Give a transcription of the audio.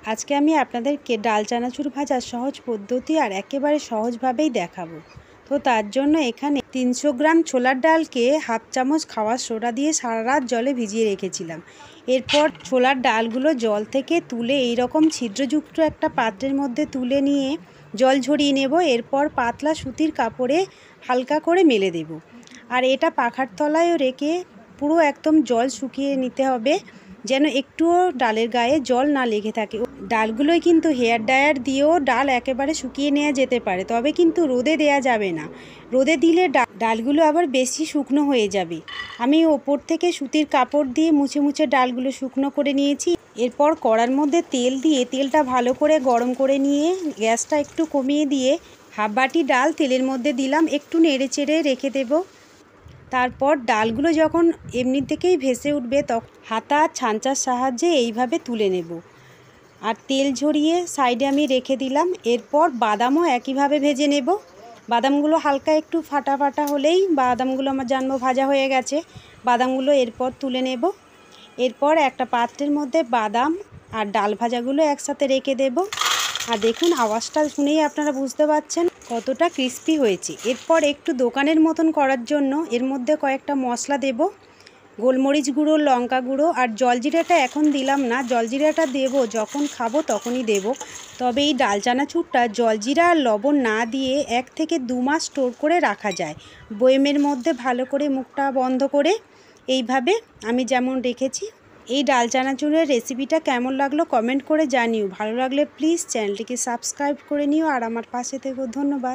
আজকে আমি আপনাদেরকে ডাল চানাচুর ভাজার সহজ পদ্ধতি আর একেবারে সহজভাবেই দেখাবো। তো তার জন্য এখানে 300 গ্রাম ছোলার ডালকে হাফ চামচ খাওয়ার সোডা দিয়ে সারা রাত জলে ভিজিয়ে রেখেছিলাম। এরপর ছোলার ডালগুলো জল থেকে তুলে এই রকম ছিদ্রযুক্ত একটা পাত্রের মধ্যে তুলে নিয়ে জল ঝরিয়ে নেব। এরপর পাতলা সুতির কাপড়ে হালকা করে মেলে দেব। আর এটা পাখার তলায়ও রেখে পুরো একদম জল শুকিয়ে নিতে হবে, যেন একটুও ডালের গায়ে জল না লেগে থাকে। ডালগুলোই কিন্তু হেয়ার ড্রায়ার দিয়েও ডাল একেবারে শুকিয়ে নেওয়া যেতে পারে, তবে কিন্তু রোদে দেয়া যাবে না। রোদে দিলে ডালগুলো আবার বেশি শুকনো হয়ে যাবে। আমি ওপর থেকে সুতির কাপড় দিয়ে মুছে মুছে ডালগুলো শুকনো করে নিয়েছি। এরপর কড়ার মধ্যে তেল দিয়ে তেলটা ভালো করে গরম করে নিয়ে গ্যাসটা একটু কমিয়ে দিয়ে হাফ বাটি ডাল তেলের মধ্যে দিলাম, একটু নেড়ে চেড়ে রেখে দেব। তারপর ডালগুলো যখন এমনি থেকেই ভেসে উঠবে তখন হাতা ছাঁচার সাহায্যে এইভাবে তুলে নেব। আর তেল ঝরিয়ে সাইডে আমি রেখে দিলাম। এরপর বাদামও একইভাবে ভেজে নেব। বাদামগুলো হালকা একটু ফাটা ফাটা হলেই বাদামগুলো আমার জানবো ভাজা হয়ে গেছে। বাদামগুলো এরপর তুলে নেব। এরপর একটা পাত্রের মধ্যে বাদাম আর ডাল ভাজাগুলো একসাথে রেখে দেব। আর দেখুন, আওয়াজটা শুনেই আপনারা বুঝতে পারছেন কতটা ক্রিস্পি হয়েছে। এরপর একটু দোকানের মতন করার জন্য এর মধ্যে কয়েকটা মশলা দেব। গোলমরিচ গুঁড়ো, লঙ্কা গুঁড়ো আর জলজিরাটা এখন দিলাম না, জলজিরাটা দেব যখন খাবো তখনই দেব। তবে এই ডাল চানাচুরটা জলজিরা আর লবণ না দিয়ে 1 থেকে 2 মাস স্টোর করে রাখা যায় বয়মের মধ্যে, ভালো করে মুখটা বন্ধ করে। এইভাবে আমি যেমন রেখেছি। এই ডাল চানাচুরের রেসিপিটা কেমন লাগলো কমেন্ট করে জানিও। ভালো লাগলে প্লিজ চ্যানেলটিকে সাবস্ক্রাইব করে নিও আর আমার পাশে থেকো। ধন্যবাদ।